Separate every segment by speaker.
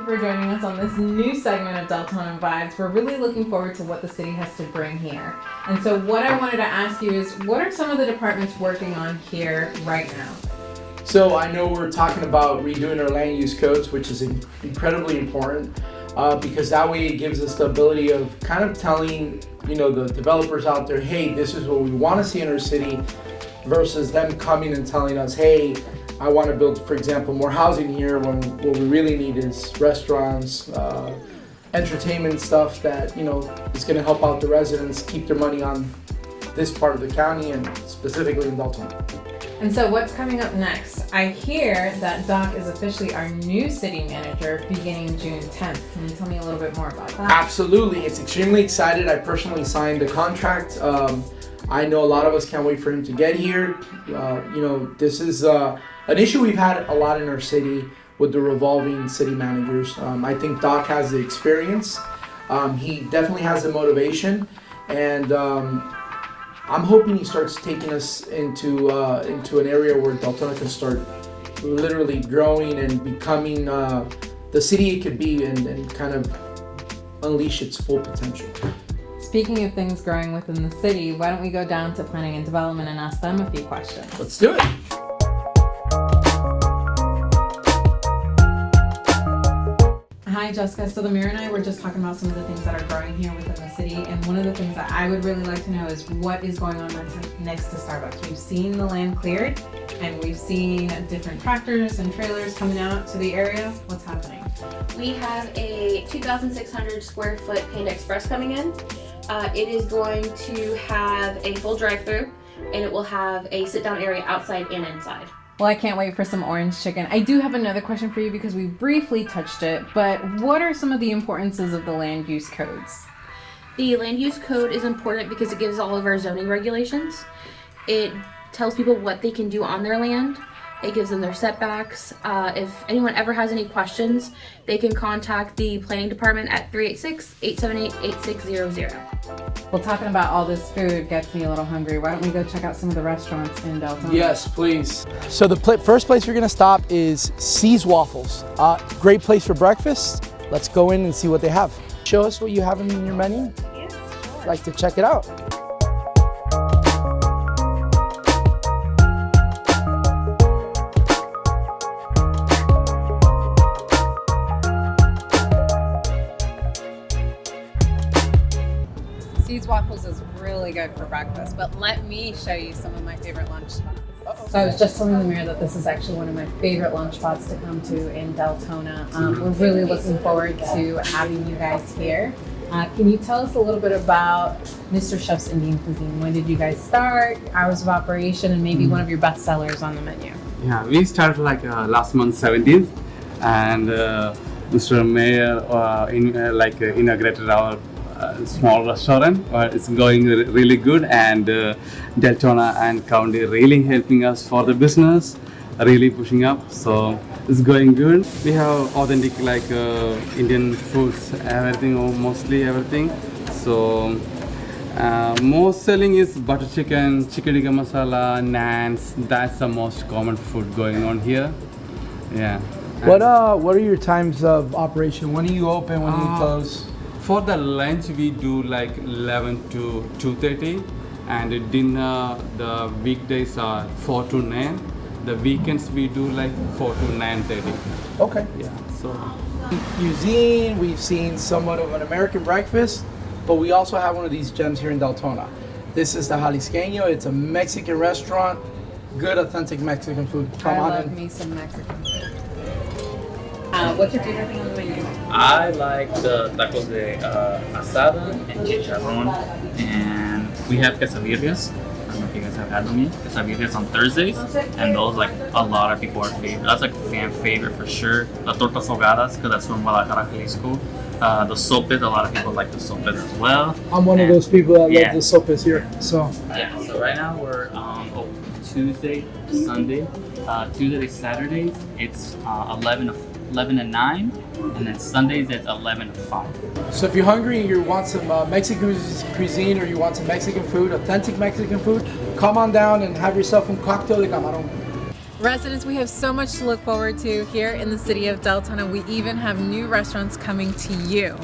Speaker 1: you for joining us on this new segment of Deltona Vibes. We're really looking forward to what the city has to bring here. And so what I wanted to ask you is, what are some of the departments working on here right now?
Speaker 2: So I know we're talking about redoing our land use codes, which is incredibly important because that way it gives us the ability of kind of telling, the developers out there, hey, this is what we want to see in our city, versus them coming and telling us, hey, I want to build, for example, more housing here when what we really need is restaurants, entertainment stuff that, is going to help out the residents keep their money on this part of the county and specifically in Deltona.
Speaker 1: And so what's coming up next? I hear that Doc is officially our new city manager beginning June 10th. Can you tell me a little bit more about that?
Speaker 2: Absolutely. It's extremely excited. I personally signed the contract. I know a lot of us can't wait for him to get here. This is an issue we've had a lot in our city with the revolving city managers. I think Doc has the experience. He definitely has the motivation, and I'm hoping he starts taking us into an area where Deltona can start literally growing and becoming the city it could be, and kind of unleash its full potential.
Speaker 1: Speaking of things growing within the city, why don't we go down to planning and development and ask them a few questions?
Speaker 2: Let's do it.
Speaker 1: Hi Jessica, so the mayor and I were just talking about some of the things that are growing here within the city, and one of the things that I would really like to know is what is going on next to Starbucks. We've seen the land cleared, and we've seen different tractors and trailers coming out to the area. What's happening?
Speaker 3: We have a 2,600 square foot Panda Express coming in. It is going to have a full drive-through, and it will have a sit-down area outside and inside.
Speaker 1: Well, I can't wait for some orange chicken. I do have another question for you because we briefly touched it, but what are some of the importances of the land use codes?
Speaker 3: The land use code is important because it gives all of our zoning regulations. It tells people what they can do on their land. It gives them their setbacks. If anyone ever has any questions, they can contact the planning department at 386-878-8600.
Speaker 1: Well, talking about all this food gets me a little hungry. Why don't we go check out some of the restaurants in Deltona?
Speaker 2: Yes, please. So the first place we're gonna stop is C's Waffles. Great place for breakfast. Let's go in and see what they have. Show us what you have in your menu.
Speaker 3: Yes, sure.
Speaker 2: I'd like to check it out.
Speaker 1: C's Waffles is really good for breakfast, but let me show you some of my favorite lunch spots. So I was just telling the mayor that this is actually one of my favorite lunch spots to come to in Deltona. We're really looking forward to having you guys here. Can you tell us a little bit about Mr. Chef's Indian Cuisine? When did you guys start, hours of operation, and maybe one of your best sellers on the menu?
Speaker 4: Yeah, we started last month 17th, and Mr. Mayor inaugurated our small restaurant. It's going really good, and Deltona and county really helping us for the business, really pushing up. So it's going good. We have authentic Indian foods, everything, or mostly everything. So most selling is butter chicken, chicken tikka masala, naans. That's the most common food going on here. Yeah.
Speaker 2: What are your times of operation? When do you open? When do you close?
Speaker 4: For the lunch, we do 11 to 2:30, and the dinner, the weekdays are 4 to 9. The weekends we do 4 to 9:30.
Speaker 2: Okay.
Speaker 4: Yeah. So
Speaker 2: Cuisine, we've seen somewhat of an American breakfast, but we also have one of these gems here in Deltona. This is the Jalisqueño. It's a Mexican restaurant. Good, authentic Mexican food. Come
Speaker 1: I
Speaker 2: on
Speaker 1: love
Speaker 2: in.
Speaker 1: me some Mexican food. What's your favorite thing on the menu?
Speaker 5: I like the tacos de asada and chicharrón, and we have quesadillas. I don't know if you guys have had them yet. Quesadillas on Thursdays, and those a lot of people are favorite. That's fan favorite for sure. The tortas ahogadas, because that's from Guadalajara, Jalisco. The sopes, a lot of people like the sopes as well.
Speaker 2: I'm one of those people that love the sopes here. So
Speaker 5: yeah, so right now we're open Tuesday to Sunday. Tuesday to Saturdays, it's 11 to 9, and then Sundays it's 11 to 5.
Speaker 2: So if you're hungry and you want some Mexican cuisine, or you want some Mexican food, authentic Mexican food, come on down and have yourself un cocktail de camarón.
Speaker 1: Residents, we have so much to look forward to here in the city of Deltona. We even have new restaurants coming to you.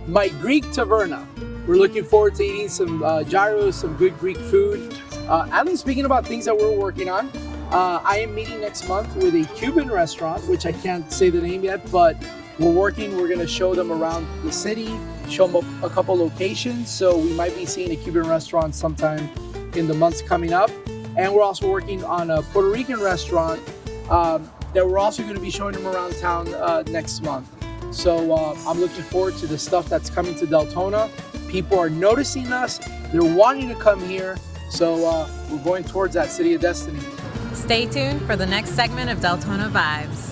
Speaker 2: My Greek Taverna. We're looking forward to eating some gyros, some good Greek food. And speaking about things that we're working on, I am meeting next month with a Cuban restaurant, which I can't say the name yet, but we're going to show them around the city, show them a couple locations. So we might be seeing a Cuban restaurant sometime in the months coming up. And we're also working on a Puerto Rican restaurant that we're also going to be showing them around town next month. So I'm looking forward to the stuff that's coming to Deltona. People are noticing us. They're wanting to come here. So we're going towards that city of destiny.
Speaker 1: Stay tuned for the next segment of Deltona Vibes.